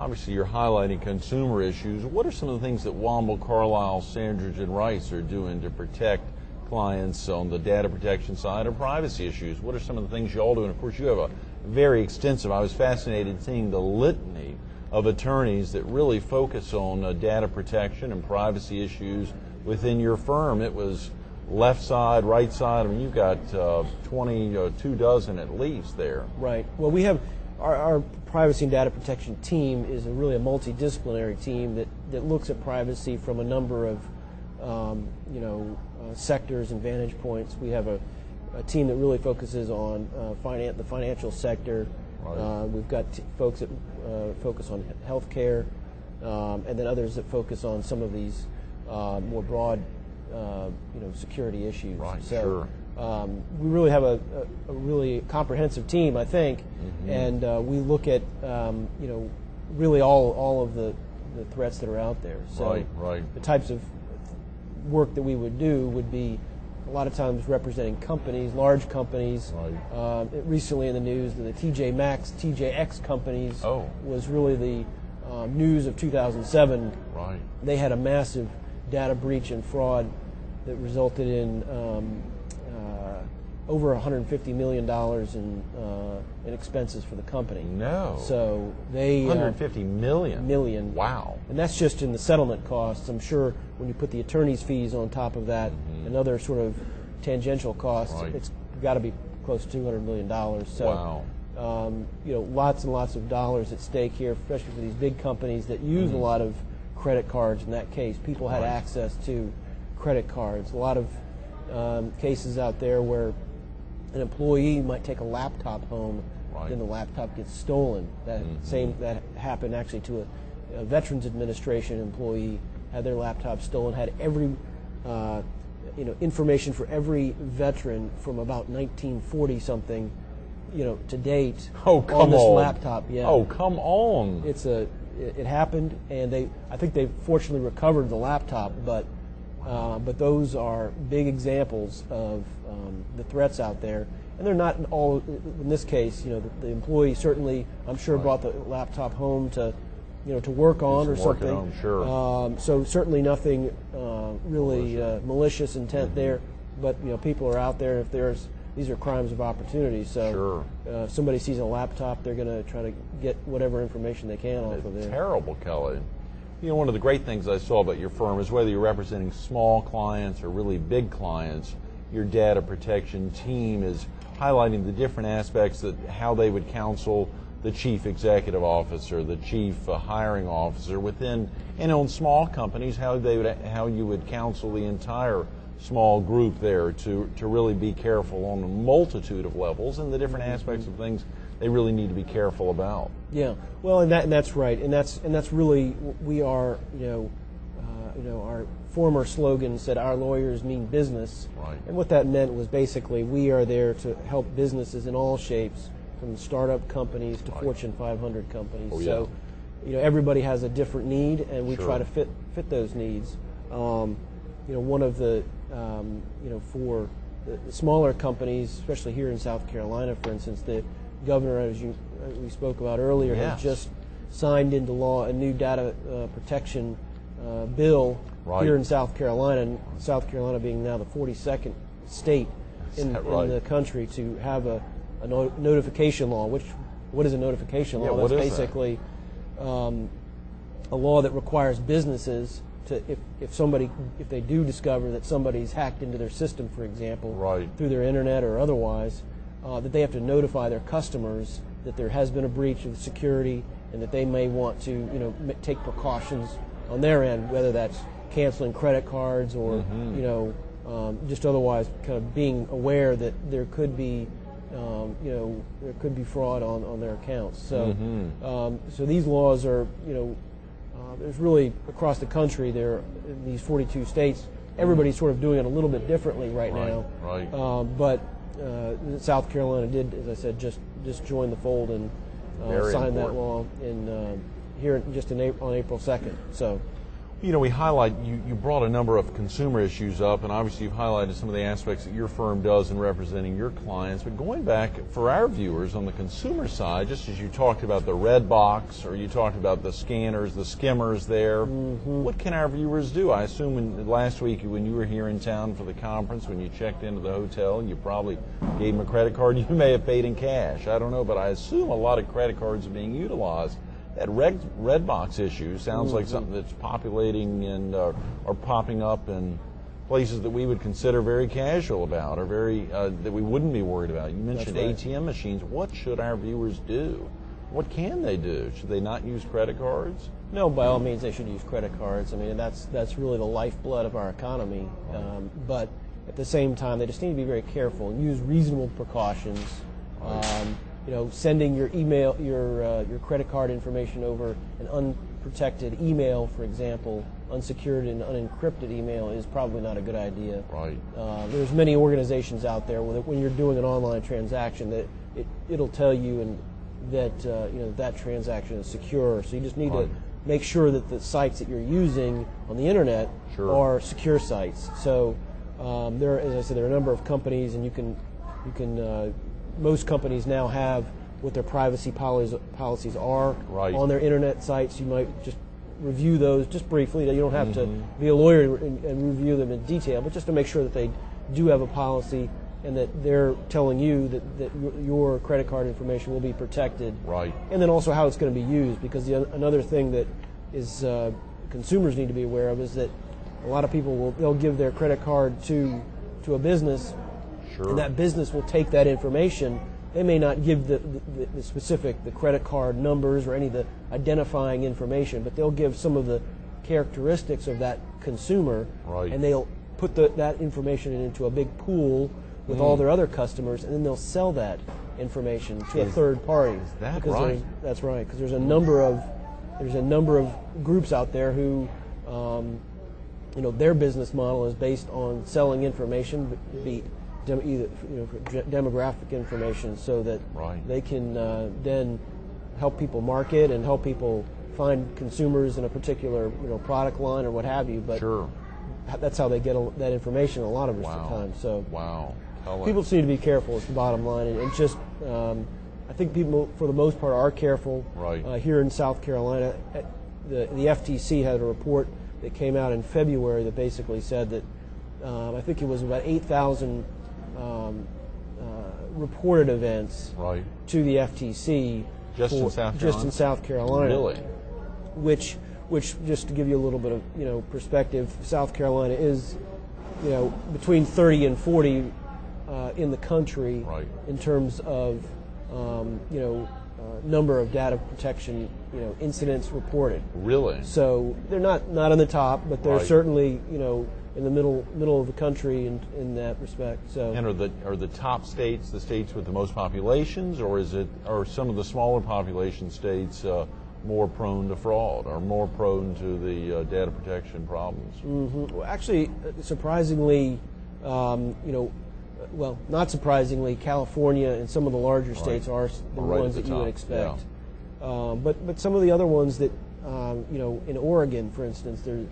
Obviously, you're highlighting consumer issues. What are some of the things that Womble, Carlyle, Sandridge, and Rice are doing to protect clients on the data protection side or privacy issues? What are some of the things you all do? And of course, you have a very extensive, I was fascinated seeing the litany of attorneys that really focus on data protection and privacy issues within your firm. It was left side, right side. I mean, you've got 22 dozen at least there. Right. Well, we have our privacy and data protection team is really a multidisciplinary team that looks at privacy from a number of sectors and vantage points. We have a team that really focuses on the financial sector. Right. We've got folks that focus on healthcare, and then others that focus on some of these more broad, security issues. Right. So, sure. We really have a really comprehensive team, I think, and we look at really all of the threats that are out there. So right. The types of work that we would do would be a lot of times representing companies, large companies. Right. Recently in the news, the TJ Maxx, TJX companies was really the news of 2007. Right. They had a massive data breach and fraud that resulted in over $150 million in expenses for the company. No. So they $150 million. Million. Wow. And that's just in the settlement costs. I'm sure when you put the attorney's fees on top of that and other sort of tangential costs, it's got to be close to $200 million. So, wow. Lots and lots of dollars at stake here, especially for these big companies that use a lot of credit cards. In that case, people had access to credit cards. A lot of cases out there where an employee might take a laptop home, then the laptop gets stolen. That happened actually to a Veterans Administration employee, had their laptop stolen, had every information for every veteran from about 1940 something, to date on this laptop. Yeah. Oh, come on. It happened, and I think they fortunately recovered the laptop, but those are big examples of the threats out there, and they're not all. In this case, the employee certainly, I'm sure, brought the laptop home to work on or something. Home, sure. So certainly nothing really malicious intent there, but people are out there. If these are crimes of opportunity, so if somebody sees a laptop, they're going to try to get whatever information they can off of it. Terrible, Kelly. One of the great things I saw about your firm is whether you're representing small clients or really big clients, your data protection team is highlighting the different aspects that how they would counsel the chief executive officer, the chief hiring officer within, and on small companies, how you would counsel the entire small group there to really be careful on a multitude of levels and the different aspects of things they really need to be careful about. Yeah, well, and that's right, and that's really we are. Our former slogan said, "Our lawyers mean business," and what that meant was basically we are there to help businesses in all shapes, from startup companies to Fortune 500 companies. So, everybody has a different need, and we try to fit those needs. One of the for the smaller companies, especially here in South Carolina, for instance, the governor, as we spoke about earlier, has just signed into law a new data protection bill here in South Carolina, and South Carolina being now the 42nd state in the country to have a notification law. What is a notification law? That's basically a law that requires businesses to, if they do discover that somebody's hacked into their system, for example, through their internet or otherwise, that they have to notify their customers that there has been a breach of security and that they may want to, take precautions on their end, whether that's canceling credit cards or, just otherwise kind of being aware that there could be, there could be fraud on their accounts. So, so these laws are, there's really across the country. There are in these 42 states. Everybody's sort of doing it a little bit differently right now. But South Carolina did, as I said, just join the fold and sign that law in here just on April 2nd. So. You know, we highlight, you brought a number of consumer issues up, and obviously you've highlighted some of the aspects that your firm does in representing your clients. But going back for our viewers on the consumer side, just as you talked about the red box, or you talked about the scanners, the skimmers there, what can our viewers do? I assume last week when you were here in town for the conference, when you checked into the hotel, you probably gave them a credit card. You may have paid in cash. I don't know, but I assume a lot of credit cards are being utilized. That red box issue sounds like something that's populating and or popping up in places that we would consider very casual about, or very that we wouldn't be worried about. You mentioned ATM machines. What should our viewers do? What can they do? Should they not use credit cards? No, by all means they should use credit cards. I mean, that's really the lifeblood of our economy. But at the same time, they just need to be very careful and use reasonable precautions. You know, sending your email, your credit card information over an unprotected email, for example, unsecured and unencrypted email is probably not a good idea. Right. There's many organizations out there when you're doing an online transaction that it'll tell you that you know that transaction is secure. So you just need to make sure that the sites that you're using on the internet are secure sites. So as I said, there are a number of companies, and you can. Most companies now have what their privacy policies are on their internet sites. You might just review those just briefly. You don't have to be a lawyer and review them in detail, but just to make sure that they do have a policy and that they're telling you that your credit card information will be protected. Right. And then also how it's going to be used, because another thing that is consumers need to be aware of is that a lot of people they'll give their credit card to a business. And that business will take that information. They may not give the specific, the credit card numbers or any of the identifying information, but they'll give some of the characteristics of that consumer, and they'll put that information into a big pool with all their other customers, and then they'll sell that information to a third party. Is that right? That's right, because there's a number of groups out there who, you know, their business model is based on selling information, demographic information, so that they can then help people market and help people find consumers in a particular product line or what have you. But that's how they get that information a lot of the time. So people just need to be careful is the bottom line, and just I think people for the most part are careful. Here in South Carolina, the FTC had a report that came out in February that basically said that I think it was about 8,000 reported events to the FTC just in South Carolina. Really? Which just to give you a little bit of perspective, South Carolina is between 30 and 40 in the country in terms of number of data protection incidents reported. Really? So they're not on the top, but they're certainly in the middle of the country in that respect. So, and are the top states the states with the most populations, or are some of the smaller population states more prone to fraud, or more prone to the data protection problems? Well, actually, surprisingly, well, not surprisingly, California and some of the larger states are the ones that you would expect. But some of the other ones that in Oregon, for instance, there.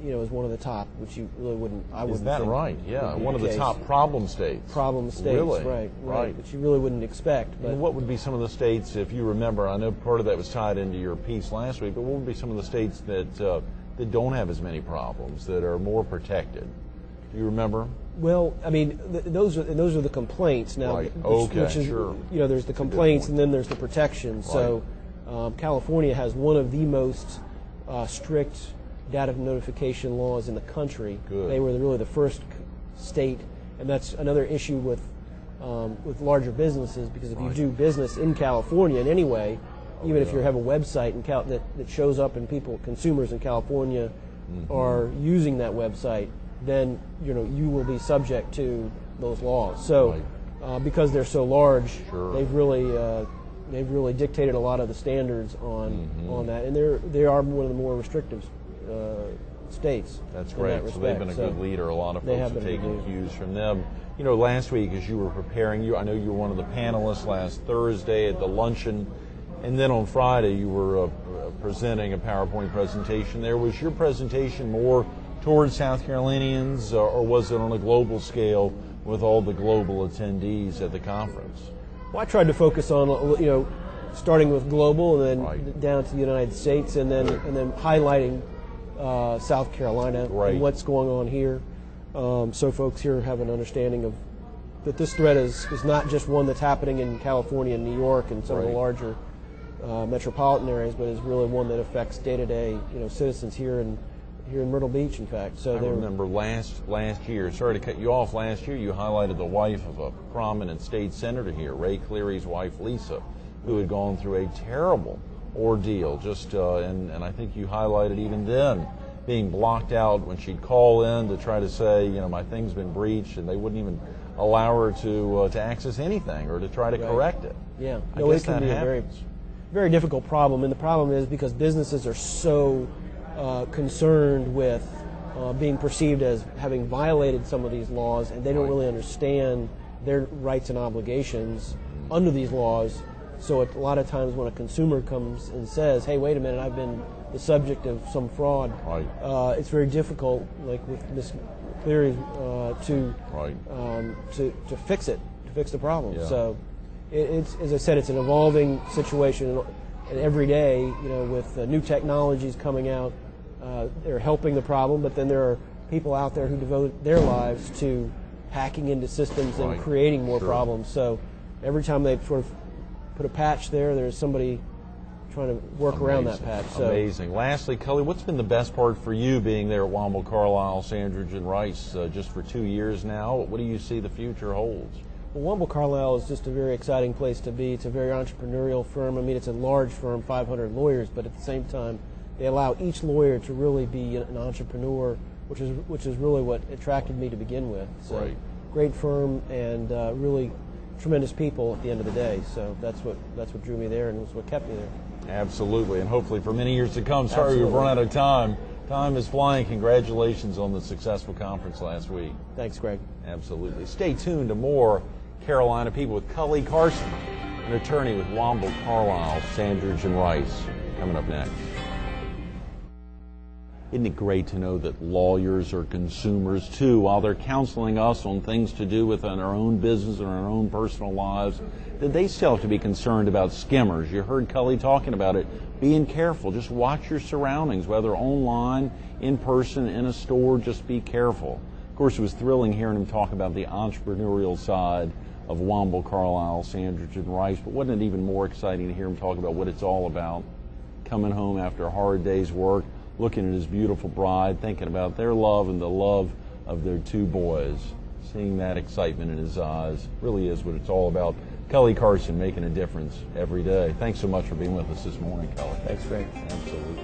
Is one of the top, which you really wouldn't. I wouldn't. Is that right? Yeah, one of the top problem states. Problem states, really? Right. Which you really wouldn't expect. But and what would be some of the states, if you remember? I know part of that was tied into your piece last week, but what would be some of the states that don't have as many problems, that are more protected? Do you remember? Well, I mean, those are the complaints now. Which is, there's the complaints and then there's the protection. So, California has one of the most strict data notification laws in the country. Good. They were really the first state, and that's another issue with larger businesses, because if you do business in California in any way, even if you have a website that shows up and consumers in California are using that website, then you will be subject to those laws. So because they're so large, they've really dictated a lot of the standards on that, and they are one of the more restrictive states. That's great. So they've been a good leader. A lot of folks have taken cues from them. Last week as you were preparing, I know you were one of the panelists last Thursday at the luncheon, And then on Friday, you were presenting a PowerPoint presentation there. Was your presentation more towards South Carolinians, or was it on a global scale with all the global attendees at the conference? Well, I tried to focus on, starting with global and then down to the United States, and then highlighting South Carolina and what's going on here, so folks here have an understanding of that this threat is not just one that's happening in California and New York and some of the larger metropolitan areas, but is really one that affects day-to-day citizens here in Myrtle Beach, in fact. So I remember last year, sorry to cut you off, last year you highlighted the wife of a prominent state senator here, Ray Cleary's wife, Lisa, who had gone through a terrible ordeal, and I think you highlighted even then being blocked out when she'd call in to try to say, my thing's been breached, and they wouldn't even allow her to access anything or to try to correct it. Yeah, it can be a very, very difficult problem, and the problem is because businesses are so concerned with being perceived as having violated some of these laws, and they don't really understand their rights and obligations under these laws. So a lot of times when a consumer comes and says, hey, wait a minute, I've been the subject of some fraud, it's very difficult, like with Ms. Cleary, to fix it, to fix the problem. Yeah. So it's, as I said, it's an evolving situation, and every day, with new technologies coming out, they're helping the problem, but then there are people out there who devote their lives to hacking into systems and creating more problems. So every time they sort of put a patch there, there's somebody trying to work around that patch. So. Amazing. Lastly, Culley, what's been the best part for you being there at Womble, Carlyle, Sandridge, and Rice just for 2 years now? What do you see the future holds? Well, Womble Carlyle is just a very exciting place to be. It's a very entrepreneurial firm. I mean, it's a large firm, 500 lawyers, but at the same time, they allow each lawyer to really be an entrepreneur, which is really what attracted me to begin with. So, great firm and really tremendous people at the end of the day. So that's what drew me there, and was what kept me there. Absolutely, and hopefully for many years to come. Sorry we've run out of time. Time is flying. Congratulations on the successful conference last week. Thanks, Greg. Absolutely. Stay tuned to more Carolina People with Culley Carson, an attorney with Womble, Carlyle, Sandridge, and Rice. Coming up next. Isn't it great to know that lawyers are consumers too, while they're counseling us on things to do with our own business and our own personal lives, that they still have to be concerned about skimmers. You heard Culley talking about it. Being careful. Just watch your surroundings, whether online, in person, in a store. Just be careful. Of course, it was thrilling hearing him talk about the entrepreneurial side of Womble, Carlyle, Sandridge, and Rice, but wasn't it even more exciting to hear him talk about what it's all about? Coming home after a hard day's work, looking at his beautiful bride, thinking about their love and the love of their 2 boys. Seeing that excitement in his eyes really is what it's all about. Culley Carson making a difference every day. Thanks so much for being with us this morning, Culley. Thanks, Greg. Absolutely.